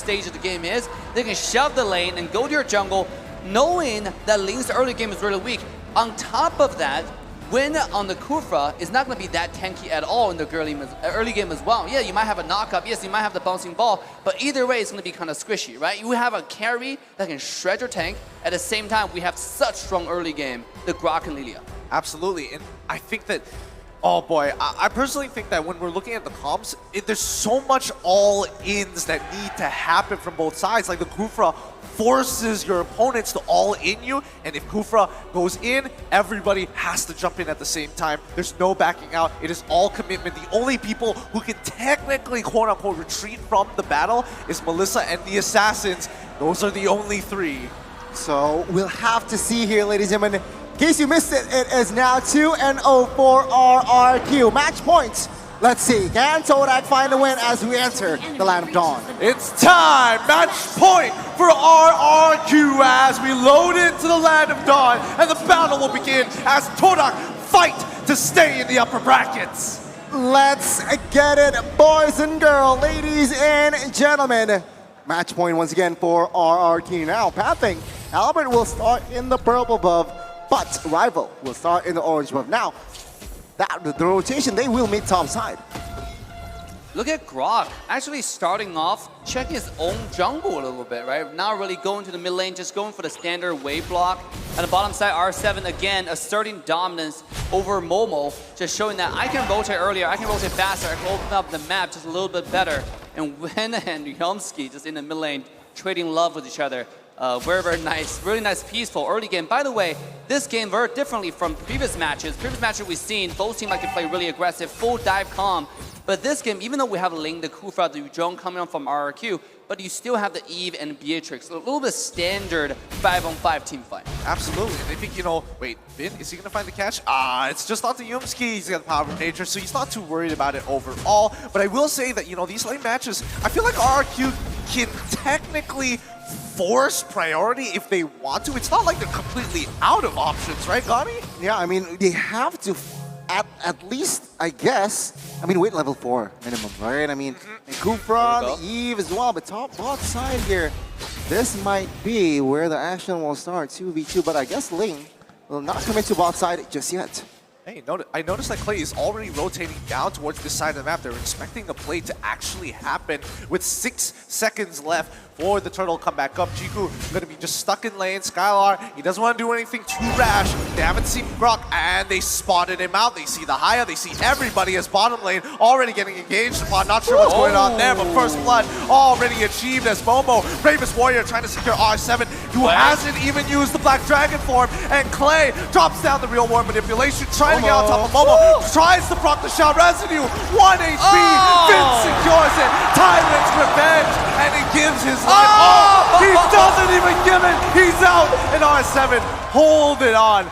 stage of the game is, they can shove the lane and go to your jungle, knowing that Ling's early game is really weak. On top of that, Win on the Kufra is not going to be that tanky at all in the early game as well. Yeah, you might have a knock-up, yes, you might have the bouncing ball, but either way, it's going to be kind of squishy, right? You have a carry that can shred your tank. At the same time, we have such strong early game, the Grok and Lilia. Absolutely, and I think that, oh boy, I personally think that when we're looking at the comps, there's so much all-ins that need to happen from both sides. Like the Kufra forces your opponents to all-in you, and if Kufra goes in, everybody has to jump in at the same time. There's no backing out. It is all commitment. The only people who can technically, quote-unquote, retreat from the battle is Melissa and the Assassins. Those are the only three. So we'll have to see here, ladies and gentlemen. In case you missed it, it is now 2-0 for RRQ. Match points. Let's see, can TODAK find a win as we enter the Land of Dawn? It's time! Match point for RRQ as we load into the Land of Dawn, and the battle will begin as TODAK fight to stay in the upper brackets. Let's get it, boys and girls, ladies and gentlemen. Match point once again for RRQ. Now, pathing, Albert will start in the purple buff, but Rival will start in the orange buff. Now, the rotation, they will meet top side. Look at Grok actually starting off, checking his own jungle a little bit, right? Not really going to the mid lane, just going for the standard wave block. At the bottom side, R7 again asserting dominance over Momo, just showing that I can rotate earlier, I can rotate faster, I can open up the map just a little bit better. And Win and Yomsky just in the mid lane, trading love with each other. Very, very nice, really nice, peaceful early game. By the way, this game very differently from previous matches. Previous matches we've seen, both teams like to play really aggressive, full dive calm. But this game, even though we have Ling, the Kufra, the Yuzhong coming on from RRQ, but you still have the Eve and Beatrix. A little bit standard 5-on-5 team fight. Absolutely. And I think, you know, wait, Vin, is he going to find the catch? It's just onto Yumski. He's got the power of nature, so he's not too worried about it overall. But I will say that, you know, these late matches, I feel like RRQ can technically force priority if they want to. It's not like they're completely out of options, right, Gani? Yeah, I mean, they have to, at least, I guess, I mean, wait level 4 minimum, right? I mean, and Kufra, the Eve as well, but top bot side here, this might be where the action will start, 2v2, but I guess Ling will not commit to bot side just yet. Hey, I noticed that Clay is already rotating down towards this side of the map. They're expecting a play to actually happen with 6 seconds left for the turtle to come back up. Jiku going to be just stuck in lane. Skylar, he doesn't want to do anything too rash. They haven't seen Grok, and they spotted him out. They see the Haya, they see everybody as bottom lane already getting engaged upon. Not sure what's going on there, but first blood already achieved as Momo, Bravest Warrior, trying to secure R7, who hasn't even used the Black Dragon form, and Clay drops down the real war manipulation, trying to get on top of Momo, tries to proc the shot residue, 1 HP, Finn secures it, Tyrant's revenge, and he gives his life. Oh, he doesn't even give it, he's out, and R7 hold it on.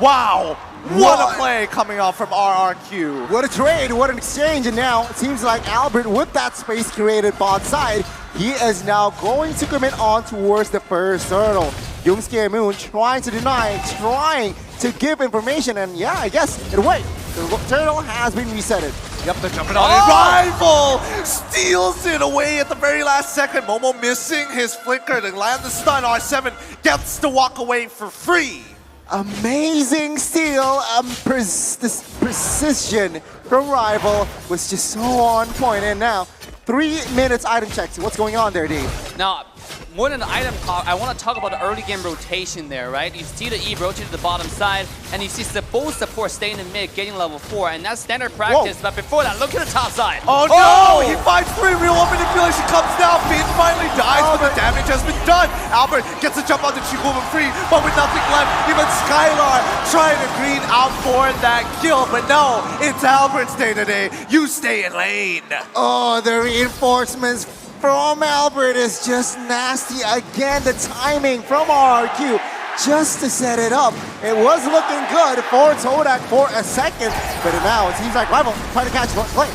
Wow, what a play coming off from RRQ. What a trade, what an exchange, and now it seems like Albert, with that space created bot side, he is now going to commit on towards the first turtle. Yoongsuke and Moon trying to deny, trying to give information, and yeah, I guess, and wait, the turtle has been resetted. Yep, they're jumping on it. Rival steals it away at the very last second. Momo missing his flicker to land the stun. R7 gets to walk away for free. Amazing steal, this precision from Rival was just so on point, and now 3 minutes item checks. What's going on there, Dave? Now, more than the item talk, I want to talk about the early game rotation there, right? You see the Eve rotate to the bottom side, and you see both support staying in mid, getting level 4, and that's standard practice. Whoa. But before that, look at the top side. Oh no! He finds 3, real one manipulation comes down, Finn finally dies, but the damage has been done. Albert gets a jump on the Chiku free, but with nothing left, even Skylar trying to green out for that kill, but no, it's Albert's day today. You stay in lane. Oh, the reinforcements from Albert is just nasty. Again, the timing from RRQ just to set it up. It was looking good for TODAK for a second, but now it seems like Rival trying to catch play.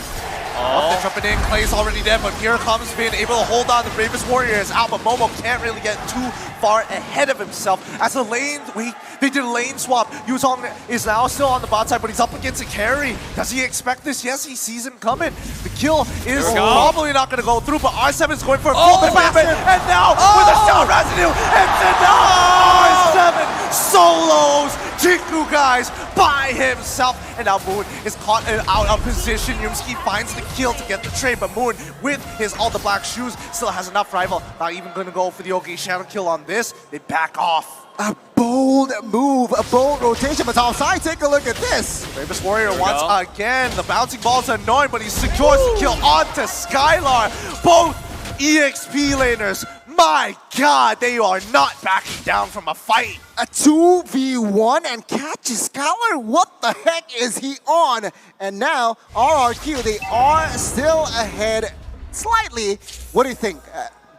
They're jumping in. Clay's already dead, but here comes Finn, able to hold on. The Bravest Warrior is out, but Momo can't really get too far ahead of himself. As the lane, they did a lane swap. Yuzong is now still on the bot side, but he's up against a carry. Does he expect this? Yes, he sees him coming. The kill is probably not going to go through, but R7 is going for a full commitment, and now with a shot residue, it's enough! R7 solos Jiku, guys, by himself, and now Moon is caught out of position. Yumski finds the kill to get the trade, but Moon, with his all the black shoes, still has enough rival. Not even going to go for the OK shadow kill on this. They back off. A bold move, a bold rotation, but offside, take a look at this. Bravest Warrior once again. The bouncing ball's annoying, but he secures the kill onto Skylar. Both EXP laners, my God, they are not backing down from a fight. A 2v1 and catches Skylar. What the heck is he on? And now RRQ, they are still ahead slightly. What do you think,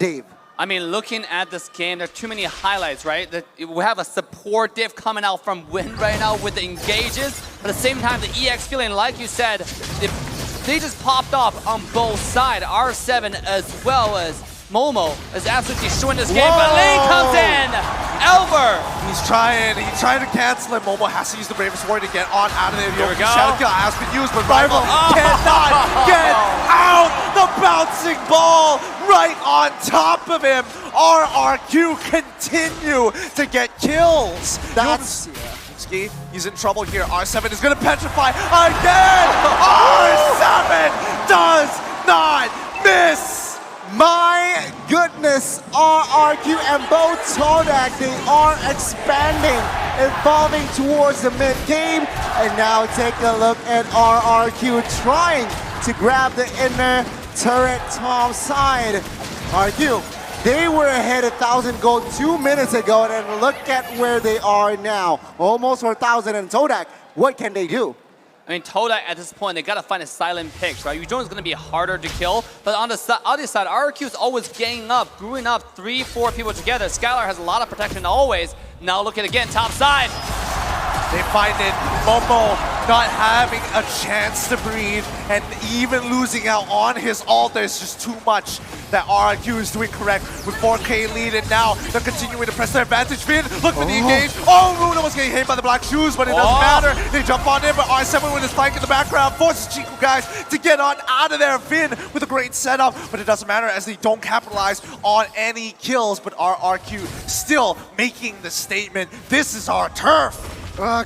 Dave? I mean, looking at this game, there are too many highlights, right? We have a support diff coming out from Win right now with the engages. But at the same time, the EX feeling, like you said, they just popped off on both sides. R7 as well as Momo is absolutely destroying this game, but Lane comes in! Elver! He's trying to cancel it. Momo has to use the Bravest Warrior to get on out of there. Here we go. Shadow kill has been used, but Rival cannot get out! The bouncing ball right on top of him! RRQ continue to get kills! That's... He's in trouble here. R7 is going to petrify again! R7 does not miss! My goodness, RRQ and both TODAK, they are expanding, evolving towards the mid-game. And now take a look at RRQ trying to grab the inner turret top side. RRQ, they were ahead 1,000 gold 2 minutes ago, and look at where they are now. Almost 4,000, and TODAK, what can they do? I mean, TODAK at this point, they gotta find a silent pick, right? Yuzong is gonna be harder to kill, but on the other side, RRQ is always ganging up, growing up 3-4 people together. Skylar has a lot of protection always. Now look at it again, top side. They find it, Momo not having a chance to breathe, and even losing out on his ult. There's just too much that RRQ is doing correct with 4K lead, and now they're continuing to press their advantage. Finn, look for the engage. Oh, Runa was getting hit by the black shoes, but it doesn't matter. They jump on in, but R7 with his flank in the background forces Chiku guys to get on out of there. Finn with a great setup, but it doesn't matter as they don't capitalize on any kills, but RRQ still making the statement, this is our turf.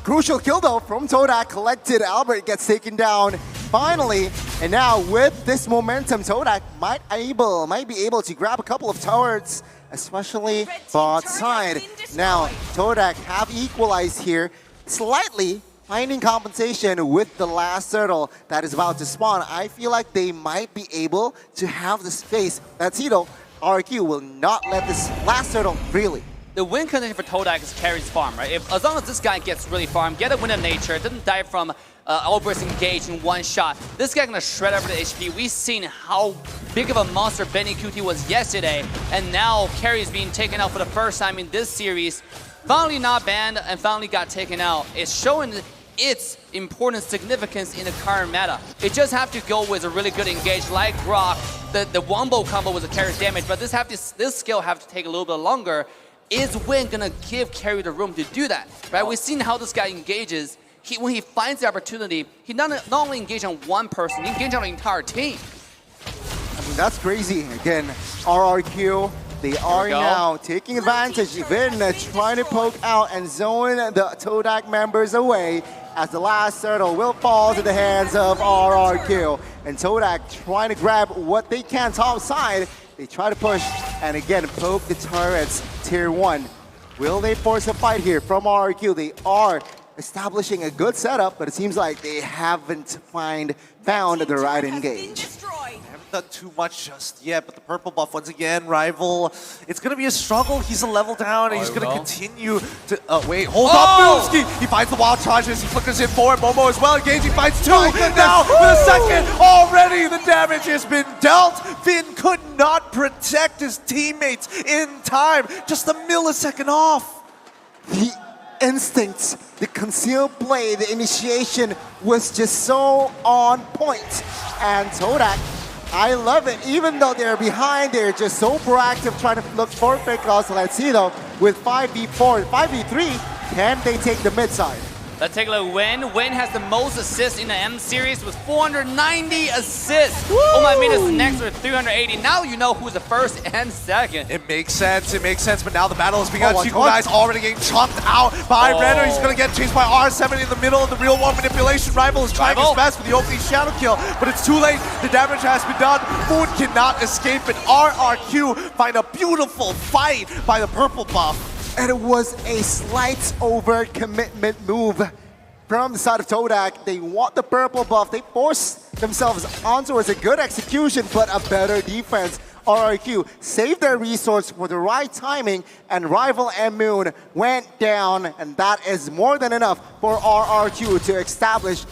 Crucial kill though from TODAK, collected. Albert gets taken down finally, and now with this momentum, TODAK might be able to grab a couple of turrets, especially bot side. Now TODAK have equalized here slightly, finding compensation with the last turtle that is about to spawn. I feel like they might be able to have the space. That's Tito. RRQ will not let this last turtle really. The win condition for TODAK is carries farm, right? As long as this guy gets really farm, get a win of nature, doesn't die from Albert's engage in one shot, this guy gonna shred over the HP. We've seen how big of a monster Benny QT was yesterday, and now carry is being taken out for the first time in this series. Finally not banned and finally got taken out. It's showing its important significance in the current meta. It just have to go with a really good engage like Grok. The wombo combo was a carry's damage, but this skill have to take a little bit longer. Is Win gonna give Carry the room to do that? Right? We've seen how this guy engages. When he finds the opportunity, he not only engages on one person, he engages on the entire team. I mean, that's crazy. Again, RRQ, they are now taking advantage. Vin trying to poke out and zone the TODAK members away as the last turtle will fall to the hands of RRQ. And TODAK trying to grab what they can top side. They try to push and again poke the turrets. Tier 1. Will they force a fight here from RRQ? They are establishing a good setup, but it seems like they haven't found the right engage. Haven't done too much just yet, but the purple buff once again, rival. It's gonna be a struggle. He's a level down, and he's gonna continue to. Wait, hold up, Moonski. He finds the wild charges. He flickers in forward. Momo as well. Engaging, finds two. Now with a second already, the damage has been dealt. Finn could not protect his teammates in time. Just a millisecond off. instincts, the concealed play, the initiation was just so on point. And TODAK, I love it. Even though they're behind, they're just so proactive trying to look for pickoffs. Let's see though, with 5v4, 5v3, can they take the mid side? Let's take a look. Win has the most assists in the M series with 490 assists. Woo! Oh my goodness, next with 380. Now you know who's the first and second. It makes sense, but now the battle is begun. Oh, Chico guy's already getting chomped out by Renner. He's gonna get chased by R7 in the middle of the real one manipulation. Rival is trying his best with the opening shadow kill, but it's too late. The damage has been done. Moon cannot escape it. RRQ find a beautiful fight by the purple buff. And it was a slight overcommitment move from the side of TODAK. They want the purple buff. They force themselves onto it. It's a good execution, but a better defense. RRQ saved their resource for the right timing, and Rival and Moon went down, and that is more than enough for RRQ to establish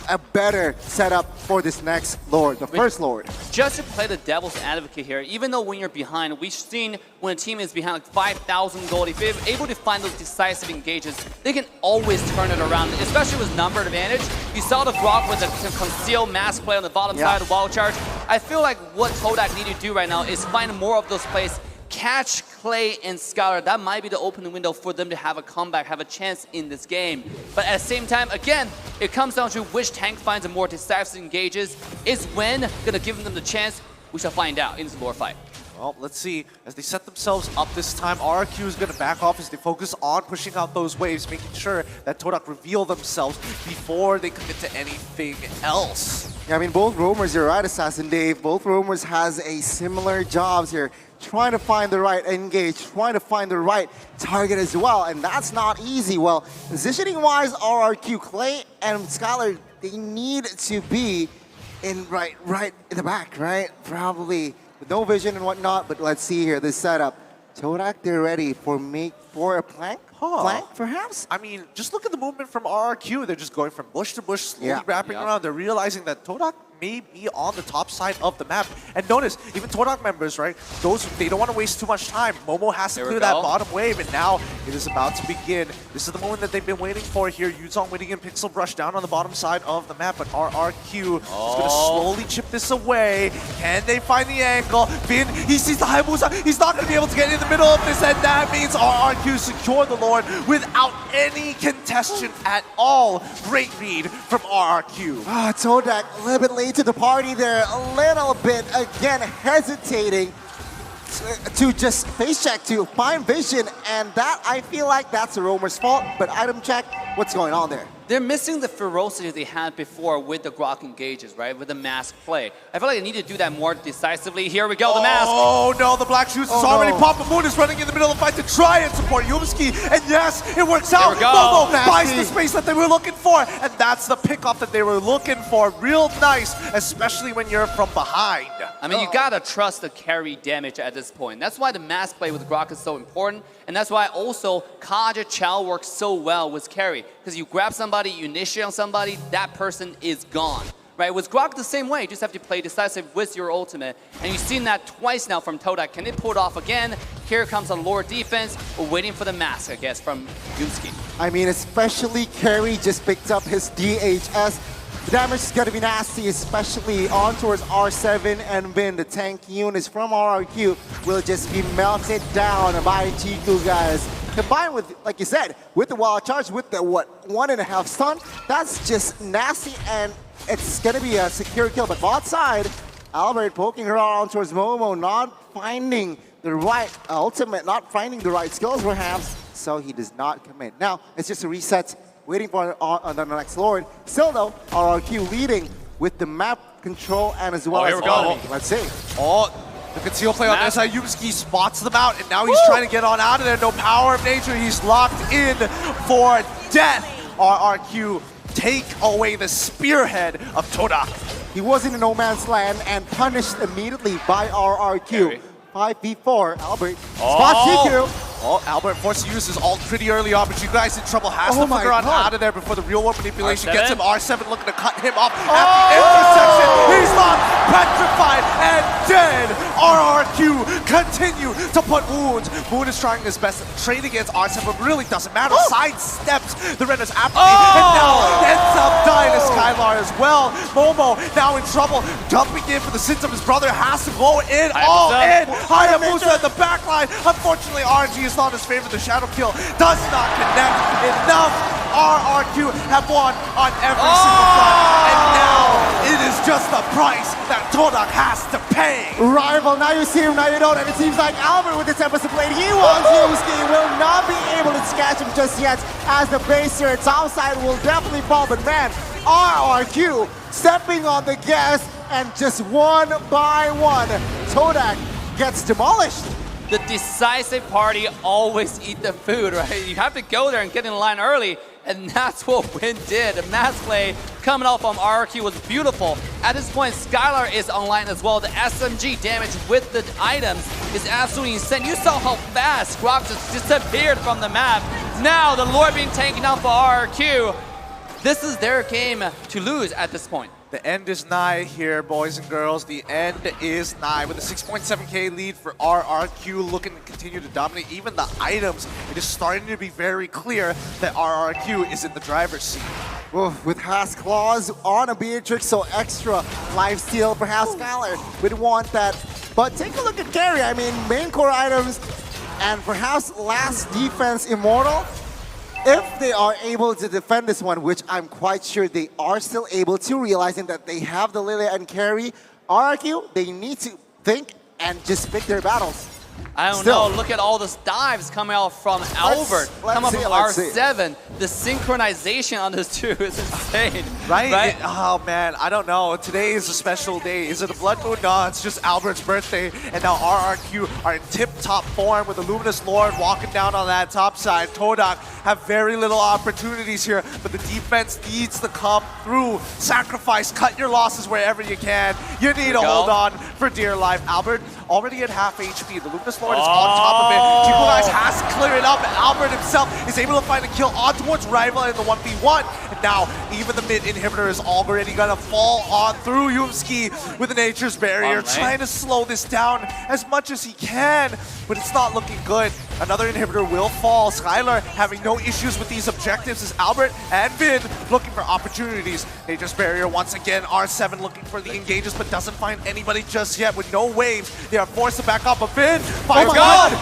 a better setup for this next Lord, the first Lord. Just to play the devil's advocate here, even though when you're behind, we've seen when a team is behind like 5,000 gold, if they're able to find those decisive engages, they can always turn it around, especially with number advantage. You saw the Grok with the concealed mass play on the bottom side of the wall charge. I feel like what TODAK need to do right now is find more of those plays, catch Clay and Skylar. That might be the opening window for them to have a comeback, have a chance in this game. But at the same time, again, it comes down to which tank finds a more decisive engages. Is Wen gonna give them the chance? We shall find out in this lore fight. Well, let's see. As they set themselves up this time, RRQ is going to back off as they focus on pushing out those waves, making sure that TODAK reveal themselves before they commit to anything else. Yeah, I mean, both Roamers, you're right, Assassin Dave. Both Roamers has a similar jobs here. Trying to find the right engage, trying to find the right target as well, and that's not easy. Well, positioning-wise, RRQ, Clay and Skylar, they need to be in right in the back, right? Probably with no vision and whatnot, but let's see here, this setup. TODAK, they're ready for a plank? Flank, perhaps? I mean, just look at the movement from RRQ. They're just going from bush to bush, slowly wrapping around. They're realizing that TODAK may be on the top side of the map. And notice, even TODAK members, right? They don't want to waste too much time. Momo has to clear that bottom wave, and now it is about to begin. This is the moment that they've been waiting for here. Yuzong waiting in Pixel Brush down on the bottom side of the map, but RRQ is going to slowly chip this away. Can they find the angle? Finn, he sees the Hayabusa. He's not going to be able to get in the middle of this, and that means RRQ secure the Lord without any contestation at all. Great read from RRQ. TODAK a little bit late to the party there, a little bit, again, hesitating to just face check, to find vision, and that, I feel like that's the Roamer's fault, but item check, what's going on there? They're missing the ferocity they had before with the Grok engages, right? With the mask play. I feel like they need to do that more decisively. Here we go, the mask. Oh no, the Black Shoes is already popped. Moon is running in the middle of the fight to try and support Yumski. And yes, it works out. Momo buys the space that they were looking for. And that's the pickoff that they were looking for. Real nice, especially when you're from behind. I mean, you gotta trust the carry damage at this point. That's why the mask play with Grok is so important. And that's why also Kaja Chow works so well with carry. Because you grab somebody, you initiate on somebody, that person is gone. Right? With Grok the same way, you just have to play decisive with your ultimate. And you've seen that twice now from TODAK. Can they pull it off again? Here comes a lore defense. We're waiting for the mask, I guess, from Yumski. I mean, especially Carry just picked up his DHS. The damage is going to be nasty, especially on towards R7 and Vin. The tank units from RRQ will just be melted down by Chiku, guys. Combined with, like you said, with the wild charge, with the, 1.5 stun, that's just nasty, and it's going to be a secure kill. But bot side, Albert poking around towards Momo, not finding the right ultimate, not finding the right skills perhaps, so he does not commit. Now, it's just a reset. Waiting for on the next Lord. Still though, RRQ leading with the map control and as well as let's see. The conceal play on this side. Yumski spots them out, and now he's trying to get on out of there. No power of nature. He's locked in for death. RRQ take away the spearhead of TODAK. He was in a no man's land and punished immediately by RRQ. 5v4, Albert. Spots Chiku. Oh, Albert forced to use his ult pretty early on, but you guys in trouble. Has to figure out of there before the real world manipulation R7? gets him. R7 looking to cut him off at the intersection. He's not petrified and dead. RRQ continue to put wounds. Moon is trying his best to trade against R7, but really doesn't matter. Sidesteps the Renner's apathy and now ends up dying to Skylar as well. Momo now in trouble, jumping in for the sins of his brother, has to go in all in. Hayabusa at the backline. Unfortunately, RNG is not his favorite. The shadow kill does not connect enough. RRQ have won on every single front, and now it is just the price that TODAK has to pay. Rival, now you see him, now you don't, and it seems like Albert with the Tempest Blade, he wants Yusuke, will not be able to catch him just yet, as the baser topside will definitely fall, but man, RRQ stepping on the gas, and just one by one, TODAK gets demolished. The decisive party always eat the food, right? You have to go there and get in line early, and that's what Win did. The mass play coming out from RRQ was beautiful. At this point, Skylar is online as well. The SMG damage with the items is absolutely insane. You saw how fast Grok just disappeared from the map. Now the Lord being taken out for RRQ. This is their game to lose at this point. The end is nigh here, boys and girls. The end is nigh with a 6.7k lead for RRQ, looking to continue to dominate even the items. It is starting to be very clear that RRQ is in the driver's seat. Oof, with Haas Claws on a Beatrix, so extra lifesteal. Perhaps Skylar would want that. But take a look at carry. I mean, main core items and perhaps last defense immortal. If they are able to defend this one, which I'm quite sure they are still able to, realizing that they have the Lilia and carry, RRQ, they need to think and just pick their battles. I don't know. Look at all those dives coming out from Albert, coming from R7. The synchronization on those two is insane. Right? Oh man, I don't know. Today is a special day. Is it a blood moon? No, it's just Albert's birthday. And now RRQ are in tip-top form with the Luminous Lord walking down on that top side. TODAK have very little opportunities here, but the defense needs to come through. Sacrifice, cut your losses wherever you can. You need to hold on for dear life. Albert already at half HP. The Luminous Lord is on top of it. Chico guys has to clear it up, and Albert himself is able to find a kill on towards Rival in the 1v1. And now, even the mid inhibitor is already gonna fall on through Yumski with the Nature's Barrier, trying to slow this down as much as he can, but it's not looking good. Another inhibitor will fall. Skylar having no issues with these objectives as Albert and Vin looking for opportunities. Nature's Barrier once again. R7 looking for the engages, but doesn't find anybody just yet with no waves. They are forced to back up, but Vin finds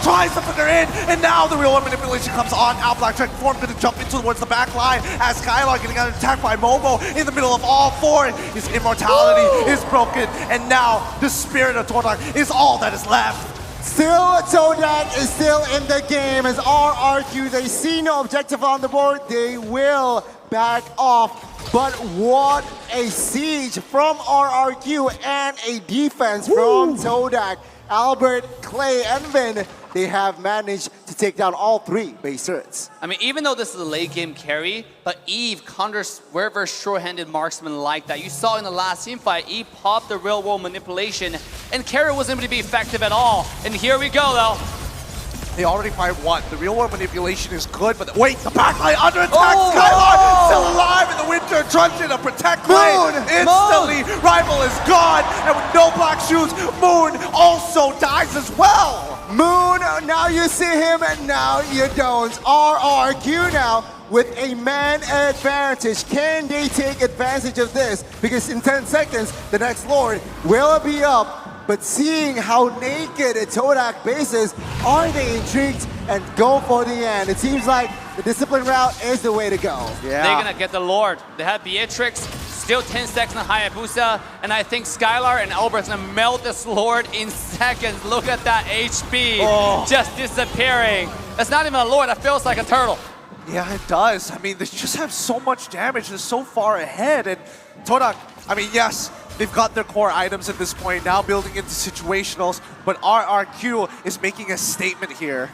tries to put her in, and now the real one manipulation comes on. Out Black Trek form going to jump in towards the back line as Skylar getting attacked by Momo in the middle of all four. His immortality is broken, and now the spirit of TODAK is all that is left. Still, TODAK is still in the game as RRQ, they see no objective on the board, they will back off. But what a siege from RRQ and a defense from TODAK. Albert, Clay, and Vin, they have managed to take down all three base turrets. I mean, even though this is a late game carry, but Eve counters wherever short-handed marksman like that. You saw in the last team fight, Eve popped the real world manipulation, and carry wasn't able to be effective at all. And here we go, though. They already fired one. The real world manipulation is good, but wait, the backline under attack. Skylar still alive in the winter, truncheon to protect Clay. Instantly, Rival is gone, and with no black shoes, Moon also dies as well. Moon, now you see him, and now you don't. RRQ now with a man advantage. Can they take advantage of this? Because in 10 seconds, the next Lord will be up. But seeing how naked a TODAK base is, are they intrigued and go for the end? It seems like the discipline route is the way to go. Yeah. They're gonna get the Lord. They have Beatrix, still 10 seconds on Hayabusa, and I think Skylar and Albert's gonna melt this Lord in seconds. Look at that HP just disappearing. That's not even a Lord, that feels like a turtle. Yeah, it does. I mean, they just have so much damage. They're so far ahead. And TODAK, I mean, yes, they've got their core items at this point, now building into situationals, but RRQ is making a statement here.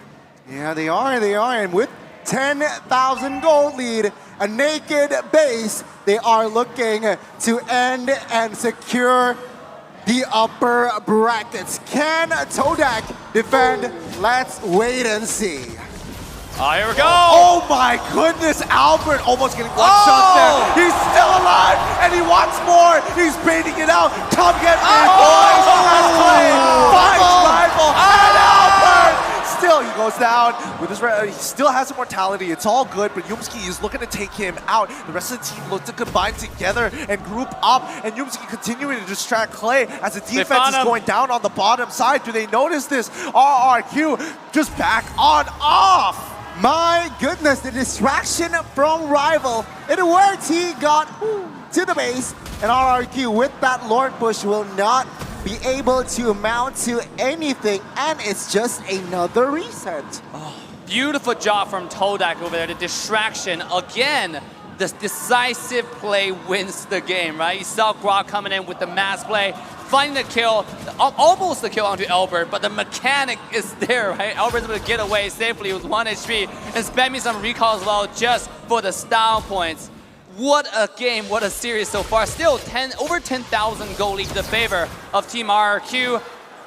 Yeah, they are, and with 10,000 gold lead, a naked base, they are looking to end and secure the upper brackets. Can TODAK defend? Let's wait and see. Oh, here we go. Oh my goodness, Albert almost getting one shot there. He's still alive and he wants more. He's baiting it out. Come get me, boys. As Clay finds Rival and Albert. Still, he goes down with his. He still has immortality. It's all good, but Yumski is looking to take him out. The rest of the team look to combine together and group up, and Yumski continuing to distract Clay as the defense is going down on the bottom side. Do they notice this? RRQ just back on off. My goodness, the distraction from Rival. It worked. He got to the base, and RRQ with that Lord push will not be able to amount to anything, and it's just another reset. Beautiful job from TODAK over there. The distraction again. The decisive play wins the game, right? You saw Grok coming in with the mass play, finding the kill, almost the kill onto Albert, but the mechanic is there, right? Albert's able to get away safely with 1 HP and spamming some recall as well just for the style points. What a game, what a series so far. Still over 10,000 goal lead to the favor of Team RRQ.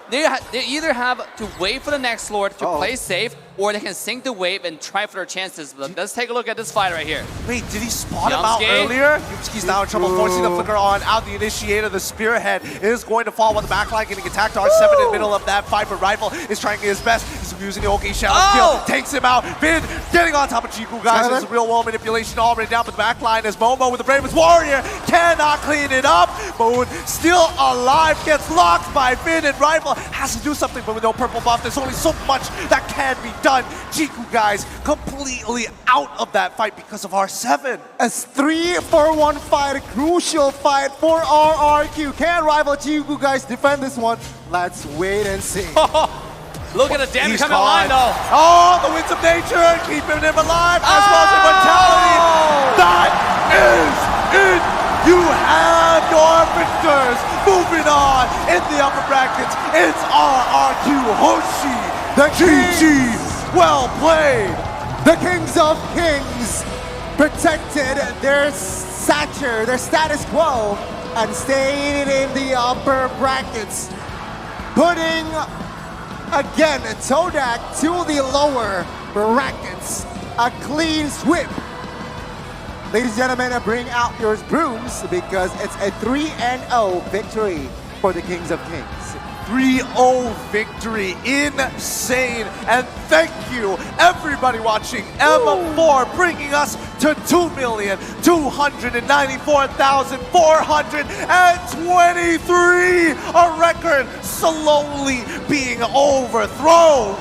They either have to wait for the next Lord to play safe, or they can sink the wave and try for their chances. But let's take a look at this fight right here. Wait, did he spot him out earlier? Yumski's now in trouble, forcing the flicker on out. The initiator, the spearhead, is going to fall on the backline, getting attacked. R7 in the middle of that fight, but Rival is trying his best. He's using the OK shell skill, takes him out. Vid getting on top of Chiku, guys. There's real world manipulation already down the backline as Momo with the bravest warrior cannot clean it up. Moon still alive, gets locked by Vid, and Rival has to do something, but with no purple buff, there's only so much that can be done. Chiku, guys, completely out of that fight because of R7. A 3-for-1 fight, a crucial fight for RRQ. Can Rival Chiku, guys, defend this one? Let's wait and see. Look at the damage coming online, though. Oh, the winds of nature, keeping him alive, as well as immortality. That is it. You have your victors. Moving on in the upper brackets, it's RRQ Hoshi. The GG. Well played. The Kings of Kings protected their stature, their status quo, and stayed in the upper brackets, putting again TODAK to the lower brackets. A clean sweep. Ladies and gentlemen, bring out your brooms because it's a 3-0 victory for the Kings of Kings. 3-0 victory, insane. And thank you everybody watching M4 bringing us to 2,294,423, a record slowly being overthrown.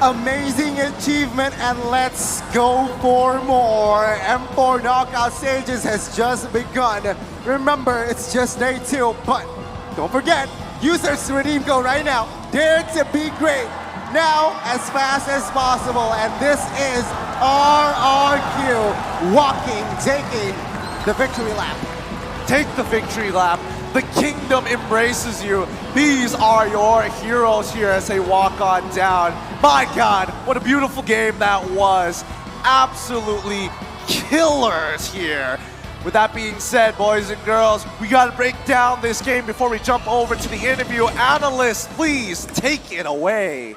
Amazing achievement, and let's go for more. M4 knockout stages has just begun. Remember, it's just day 2, but don't forget, use our redeem code right now. Dare to be great. Now, as fast as possible. And this is RRQ taking the victory lap. Take the victory lap. The kingdom embraces you. These are your heroes here as they walk on down. My God, what a beautiful game that was. Absolutely killers here. With that being said, boys and girls, we got to break down this game before we jump over to the interview. Analysts, please take it away.